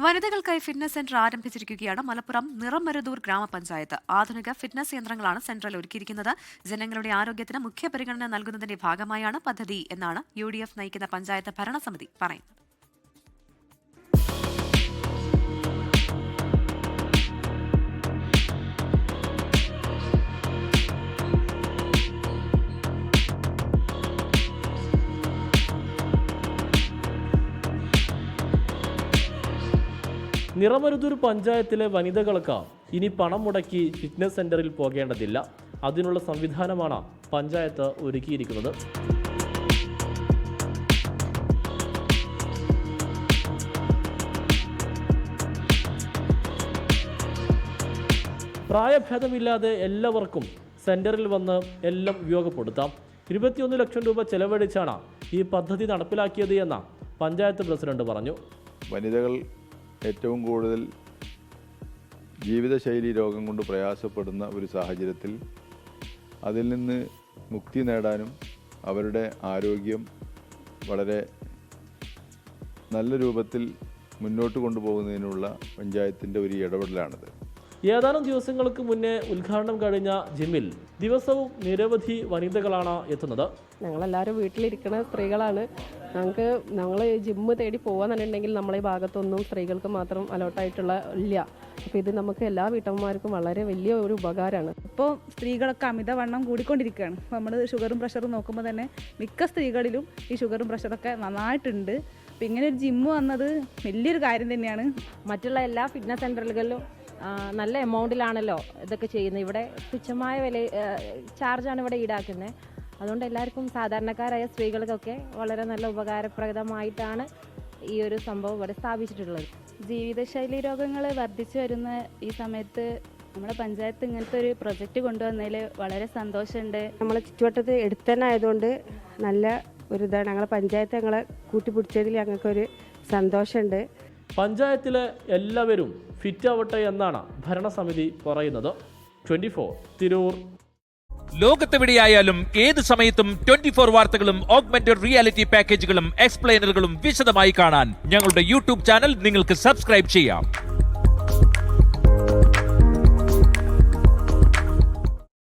വനിതകൾക്കായി fitness centre ആരംഭിച്ചിരിക്കുകയാണ് മലപ്പുറം നിറമരുതൂർ ഗ്രാമപഞ്ചായത്ത്. ആധുനിക ഫിറ്റ്നസ് യന്ത്രങ്ങളാണ് സെന്ററിൽ ഒരുക്കിയിരിക്കുന്നത്. ജനങ്ങളുടെ ആരോഗ്യത്തിന് മുഖ്യ പരിഗണന നൽകുന്നതിന്റെ ഭാഗമായാണ് പദ്ധതി എന്നാണ് UDF നയിക്കുന്ന പഞ്ചായത്ത് ഭരണസമിതി പറയുന്നത്. നിറമരുതൂർ പഞ്ചായത്തിലെ വനിതകൾക്ക് ഇനി പണം മുടക്കി ഫിറ്റ്നസ് സെന്ററിൽ പോകേണ്ടതില്ല. അതിനുള്ള സംവിധാനമാണ് പഞ്ചായത്ത് ഒരുക്കിയിരിക്കുന്നത്. പ്രായഭേദമില്ലാതെ എല്ലാവർക്കും സെന്ററിൽ വന്ന് എല്ലാം ഉപയോഗപ്പെടുത്താം. 21 ലക്ഷം രൂപ ചെലവഴിച്ചാണ് ഈ പദ്ധതി നടപ്പിലാക്കിയത് എന്ന് പഞ്ചായത്ത് പ്രസിഡന്റ് പറഞ്ഞു. വനിതകൾ ഏറ്റവും കൂടുതൽ ജീവിതശൈലി രോഗം കൊണ്ട് പ്രയാസപ്പെടുന്ന ഒരു സാഹചര്യത്തിൽ അതിൽ നിന്ന് മുക്തി നേടാനും അവരുടെ ആരോഗ്യം വളരെ നല്ല രൂപത്തിൽ മുന്നോട്ട് കൊണ്ടുപോകുന്നതിനുള്ള പഞ്ചായത്തിൻ്റെ ഒരു ഇടപെടലാണിത്. ഏതാനും ദിവസങ്ങൾക്ക് മുന്നേ ഉദ്ഘാടനം കഴിഞ്ഞ ജിമ്മിൽ ദിവസവും നിരവധി വനിതകളാണ് എത്തുന്നത്. ഞങ്ങളെല്ലാവരും വീട്ടിലിരിക്കുന്ന സ്ത്രീകളാണ്. ഞങ്ങൾ ജിമ്മ് തേടി പോകാന്നുണ്ടെങ്കിൽ നമ്മളെ ഭാഗത്തൊന്നും സ്ത്രീകൾക്ക് മാത്രം അലോട്ടായിട്ടുള്ള ഇല്ല. അപ്പോൾ ഇത് നമുക്ക് എല്ലാ വീട്ടമ്മമാർക്കും വളരെ വലിയ ഒരു ഉപകാരമാണ്. ഇപ്പോൾ സ്ത്രീകളൊക്കെ അമിതവണ്ണം കൂടിക്കൊണ്ടിരിക്കുകയാണ്. അപ്പോൾ നമ്മൾ ഷുഗറും പ്രഷറും നോക്കുമ്പോൾ തന്നെ മിക്ക സ്ത്രീകളിലും ഈ ഷുഗറും പ്രഷറൊക്കെ നന്നായിട്ടുണ്ട്. അപ്പോൾ ഇങ്ങനെ ഒരു ജിമ്മ് വന്നത് വലിയൊരു കാര്യം തന്നെയാണ്. മറ്റുള്ള എല്ലാ ഫിറ്റ്നസ് സെൻ്ററുകളിലും നല്ല എമൗണ്ടിലാണല്ലോ ഇതൊക്കെ ചെയ്യുന്നത്. ഇവിടെ തുച്ഛമായ ചാർജാണ് ഇവിടെ ഈടാക്കുന്നത്. അതുകൊണ്ട് എല്ലാവർക്കും സാധാരണക്കാരായ സ്ത്രീകൾക്കൊക്കെ വളരെ നല്ല ഉപകാരപ്രദമായിട്ടാണ് ഈ ഒരു സംഭവം ഇവിടെ സ്ഥാപിച്ചിട്ടുള്ളത്. ജീവിതശൈലി രോഗങ്ങൾ വർദ്ധിച്ചു വരുന്ന ഈ സമയത്ത് നമ്മുടെ പഞ്ചായത്ത് ഇങ്ങനത്തെ ഒരു പ്രൊജക്റ്റ് കൊണ്ടുവന്നതിൽ വളരെ സന്തോഷമുണ്ട്. നമ്മളെ ചുറ്റുവട്ടത്ത് എടുത്തു തന്നെ ആയതുകൊണ്ട് നല്ല ഒരു ഇതാണ്. ഞങ്ങളെ പഞ്ചായത്ത് ഞങ്ങളെ കൂട്ടിപ്പിടിച്ചതിൽ ഞങ്ങൾക്കൊരു സന്തോഷമുണ്ട്. പഞ്ചായത്തിലെ എല്ലാവരും ഫിറ്റ് ആവട്ടെ എന്നാണ് ഭരണസമിതി പറയുന്നത്. 24 തിരൂർ. ലോകത്തെവിടെയായാലും ഏത് സമയത്തും 24 വാർത്തകളും ഓഗ്മെന്റഡ് റിയാലിറ്റി പാക്കേജുകളും എക്സ്പ്ലെയിനറുകളും വിശദമായി കാണാൻ ഞങ്ങളുടെ YouTube ചാനൽ നിങ്ങൾക്ക് സബ്സ്ക്രൈബ് ചെയ്യാം.